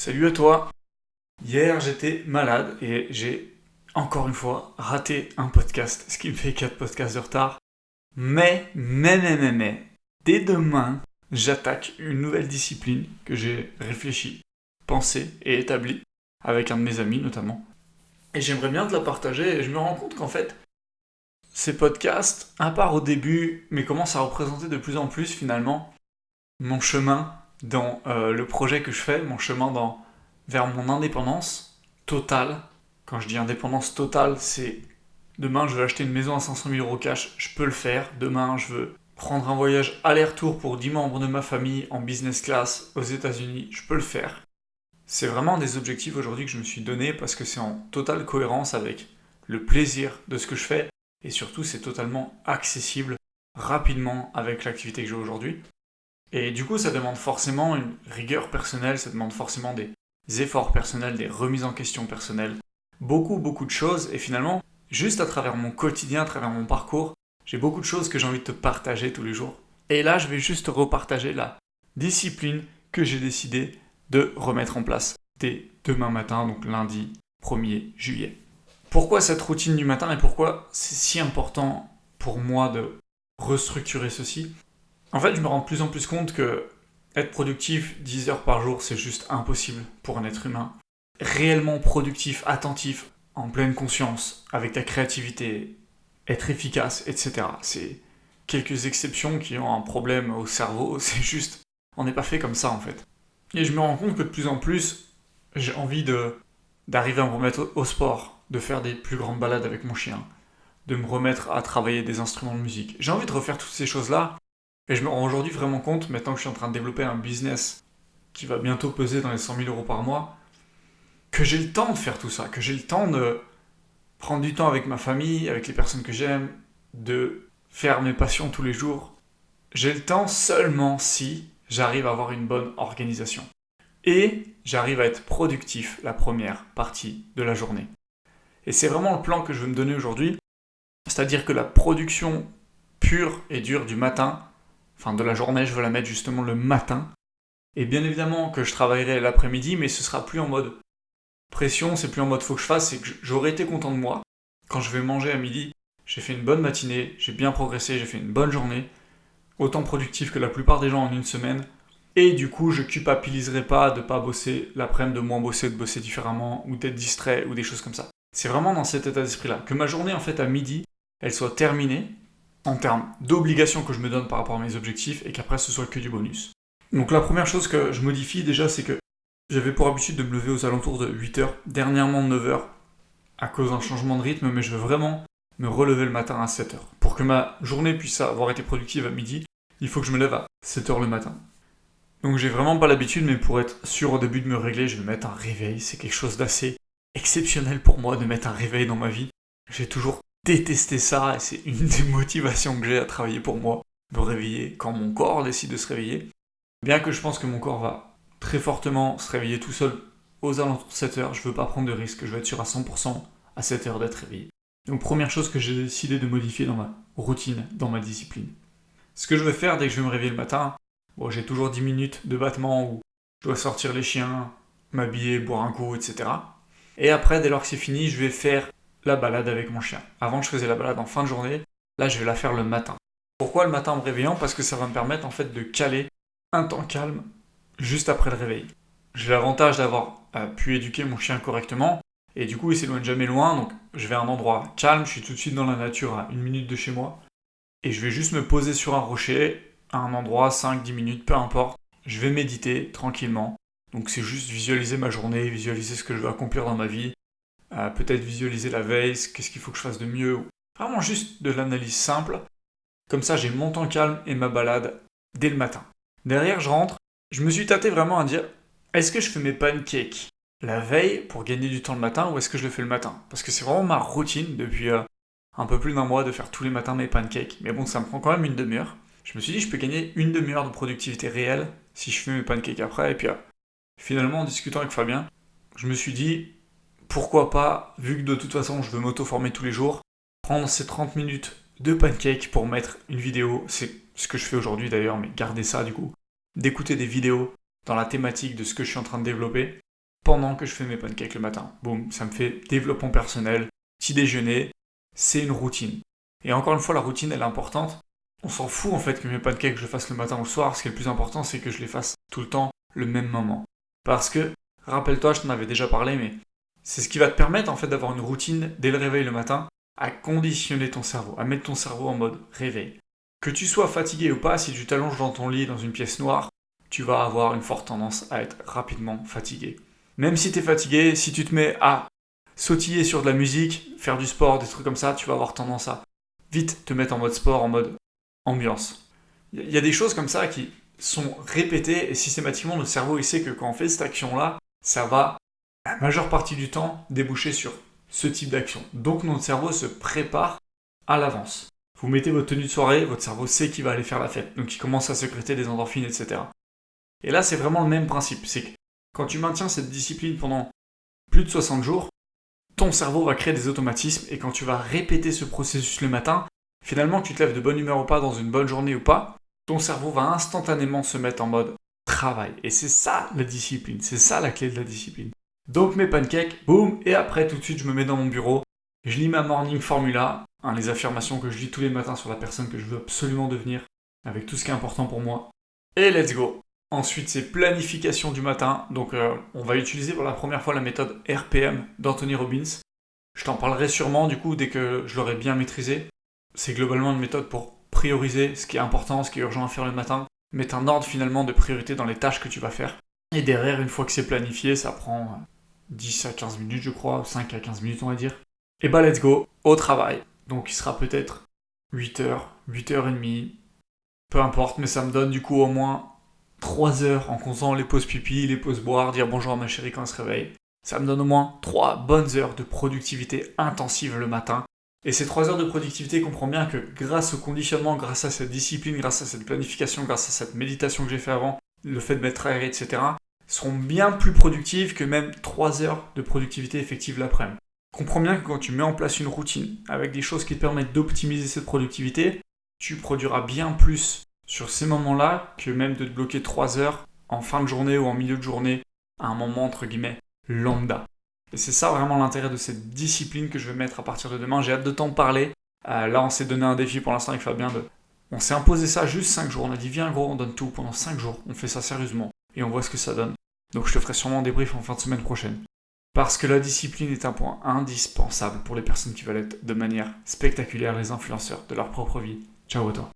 Salut à toi. Hier j'étais malade et j'ai encore une fois raté un podcast, ce qui me fait 4 podcasts de retard. Mais, dès demain, j'attaque une nouvelle discipline que j'ai réfléchi, pensé et établie avec un de mes amis notamment. Et j'aimerais bien te la partager et je me rends compte qu'en fait, ces podcasts, à part au début, mais commencent à représenter de plus en plus finalement mon chemin dans le projet que je fais, mon chemin vers mon indépendance totale. Quand je dis indépendance totale, c'est demain je veux acheter une maison à 500 000 euros cash, je peux le faire. Demain je veux prendre un voyage aller-retour pour 10 membres de ma famille en business class aux États-Unis, je peux le faire. C'est vraiment des objectifs aujourd'hui que je me suis donné parce que c'est en totale cohérence avec le plaisir de ce que je fais et surtout c'est totalement accessible rapidement avec l'activité que j'ai aujourd'hui. Et du coup, ça demande forcément une rigueur personnelle, ça demande forcément des efforts personnels, des remises en question personnelles, beaucoup de choses. Et finalement, juste à travers mon quotidien, à travers mon parcours, j'ai beaucoup de choses que j'ai envie de te partager tous les jours. Et là, je vais juste repartager la discipline que j'ai décidé de remettre en place dès demain matin, donc lundi 1er juillet. Pourquoi cette routine du matin et pourquoi c'est si important pour moi de restructurer ceci ? En fait, je me rends de plus en plus compte que être productif 10 heures par jour, c'est juste impossible pour un être humain. Réellement productif, attentif, en pleine conscience, avec ta créativité, être efficace, etc. C'est quelques exceptions qui ont un problème au cerveau, c'est juste, on n'est pas fait comme ça en fait. Et je me rends compte que de plus en plus, j'ai envie d'arriver à me remettre au sport, de faire des plus grandes balades avec mon chien, de me remettre à travailler des instruments de musique. J'ai envie de refaire toutes ces choses-là. Et je me rends aujourd'hui vraiment compte, maintenant que je suis en train de développer un business qui va bientôt peser dans les 100 000 euros par mois, que j'ai le temps de faire tout ça, que j'ai le temps de prendre du temps avec ma famille, avec les personnes que j'aime, de faire mes passions tous les jours. J'ai le temps seulement si j'arrive à avoir une bonne organisation. Et j'arrive à être productif la première partie de la journée. Et c'est vraiment le plan que je veux me donner aujourd'hui, c'est-à-dire que la production pure et dure du matin, enfin de la journée, je veux la mettre justement le matin. Et bien évidemment que je travaillerai l'après-midi, mais ce sera plus en mode pression, c'est plus en mode faut que je fasse, c'est que j'aurais été content de moi. Quand je vais manger à midi, j'ai fait une bonne matinée, j'ai bien progressé, j'ai fait une bonne journée, autant productif que la plupart des gens en une semaine. Et du coup, je culpabiliserai pas de pas bosser l'après-midi, de moins bosser, de bosser différemment, ou d'être distrait, ou des choses comme ça. C'est vraiment dans cet état d'esprit-là. Que ma journée, en fait, à midi, elle soit terminée, en termes d'obligations que je me donne par rapport à mes objectifs et qu'après ce soit que du bonus. Donc la première chose que je modifie déjà, c'est que j'avais pour habitude de me lever aux alentours de 8h, dernièrement 9h, à cause d'un changement de rythme, mais je veux vraiment me relever le matin à 7h. Pour que ma journée puisse avoir été productive à midi, il faut que je me lève à 7h le matin. Donc j'ai vraiment pas l'habitude, mais pour être sûr au début de me régler, je vais mettre un réveil. C'est quelque chose d'assez exceptionnel pour moi de mettre un réveil dans ma vie. J'ai toujours détester ça et c'est une des motivations que j'ai à travailler pour moi, me réveiller quand mon corps décide de se réveiller. Bien que je pense que mon corps va très fortement se réveiller tout seul aux alentours de 7h, je veux pas prendre de risque, je veux être sûr à 100% à 7h d'être réveillé. Donc première chose que j'ai décidé de modifier dans ma routine, dans ma discipline. Ce que je vais faire dès que je vais me réveiller le matin, j'ai toujours 10 minutes de battement où je dois sortir les chiens, m'habiller, boire un coup, etc. Et après, dès lors que c'est fini, je vais faire la balade avec mon chien. Avant, je faisais la balade en fin de journée. Là, je vais la faire le matin. Pourquoi le matin en me réveillant ? Parce que ça va me permettre en fait de caler un temps calme juste après le réveil. J'ai l'avantage d'avoir pu éduquer mon chien correctement et du coup, il s'éloigne jamais loin. Donc, je vais à un endroit calme. Je suis tout de suite dans la nature à 1 minute de chez moi et je vais juste me poser sur un rocher à un endroit 5-10 minutes, peu importe. Je vais méditer tranquillement. Donc, c'est juste visualiser ma journée, visualiser ce que je veux accomplir dans ma vie. Peut-être visualiser la veille, qu'est-ce qu'il faut que je fasse de mieux. Vraiment juste de l'analyse simple. Comme ça, j'ai mon temps calme et ma balade dès le matin. Derrière, je rentre. Je me suis tâté vraiment à dire, est-ce que je fais mes pancakes la veille pour gagner du temps le matin ou est-ce que je le fais le matin ? Parce que c'est vraiment ma routine depuis un peu plus d'un mois de faire tous les matins mes pancakes. Mais bon, ça me prend quand même une demi-heure. Je me suis dit, je peux gagner une demi-heure de productivité réelle si je fais mes pancakes après. Et puis finalement, en discutant avec Fabien, je me suis dit, pourquoi pas, vu que de toute façon je veux m'auto-former tous les jours, prendre ces 30 minutes de pancake pour mettre une vidéo, c'est ce que je fais aujourd'hui d'ailleurs, mais gardez ça du coup, d'écouter des vidéos dans la thématique de ce que je suis en train de développer, pendant que je fais mes pancakes le matin. Boum, ça me fait développement personnel, petit déjeuner, c'est une routine. Et encore une fois, la routine, elle est importante. On s'en fout en fait que mes pancakes, je les fasse le matin ou le soir. Ce qui est le plus important, c'est que je les fasse tout le temps, le même moment. Parce que, rappelle-toi, je t'en avais déjà parlé, mais c'est ce qui va te permettre en fait d'avoir une routine dès le réveil le matin, à conditionner ton cerveau, à mettre ton cerveau en mode réveil. Que tu sois fatigué ou pas, si tu t'allonges dans ton lit dans une pièce noire, tu vas avoir une forte tendance à être rapidement fatigué. Même si tu es fatigué, si tu te mets à sautiller sur de la musique, faire du sport, des trucs comme ça, tu vas avoir tendance à vite te mettre en mode sport, en mode ambiance. Il y a des choses comme ça qui sont répétées et systématiquement notre cerveau il sait que quand on fait cette action-là, ça va la majeure partie du temps déboucher sur ce type d'action. Donc notre cerveau se prépare à l'avance. Vous mettez votre tenue de soirée, votre cerveau sait qu'il va aller faire la fête, donc il commence à sécréter des endorphines, etc. Et là c'est vraiment le même principe, c'est que quand tu maintiens cette discipline pendant plus de 60 jours, ton cerveau va créer des automatismes et quand tu vas répéter ce processus le matin, finalement que tu te lèves de bonne humeur ou pas, dans une bonne journée ou pas, ton cerveau va instantanément se mettre en mode travail. Et c'est ça la discipline, c'est ça la clé de la discipline. Donc mes pancakes, boum, et après tout de suite je me mets dans mon bureau, je lis ma morning formula, les affirmations que je lis tous les matins sur la personne que je veux absolument devenir, avec tout ce qui est important pour moi, et let's go. Ensuite c'est planification du matin, donc on va utiliser pour la première fois la méthode RPM d'Anthony Robbins. Je t'en parlerai sûrement du coup dès que je l'aurai bien maîtrisé. C'est globalement une méthode pour prioriser ce qui est important, ce qui est urgent à faire le matin, mettre un ordre finalement de priorité dans les tâches que tu vas faire. Et derrière, une fois que c'est planifié, ça prend 10 à 15 minutes je crois, 5 à 15 minutes on va dire. Et bah let's go, au travail. Donc il sera peut-être 8h, 8h30, peu importe, mais ça me donne du coup au moins 3 heures en comptant les pauses pipi, les pauses boire, dire bonjour à ma chérie quand elle se réveille. Ça me donne au moins 3 bonnes heures de productivité intensive le matin. Et ces 3 heures de productivité, comprends bien que grâce au conditionnement, grâce à cette discipline, grâce à cette planification, grâce à cette méditation que j'ai fait avant, le fait de m'être aéré, etc., seront bien plus productives que même 3 heures de productivité effective l'après-midi. Comprends bien que quand tu mets en place une routine avec des choses qui te permettent d'optimiser cette productivité, tu produiras bien plus sur ces moments-là que même de te bloquer 3 heures en fin de journée ou en milieu de journée à un moment entre guillemets lambda. Et c'est ça vraiment l'intérêt de cette discipline que je vais mettre à partir de demain. J'ai hâte de t'en parler. Là, on s'est donné un défi pour l'instant avec Fabien. On s'est imposé ça juste 5 jours. On a dit viens gros, on donne tout pendant 5 jours. On fait ça sérieusement et on voit ce que ça donne. Donc je te ferai sûrement un débrief en fin de semaine prochaine. Parce que la discipline est un point indispensable pour les personnes qui veulent être de manière spectaculaire les influenceurs de leur propre vie. Ciao à toi.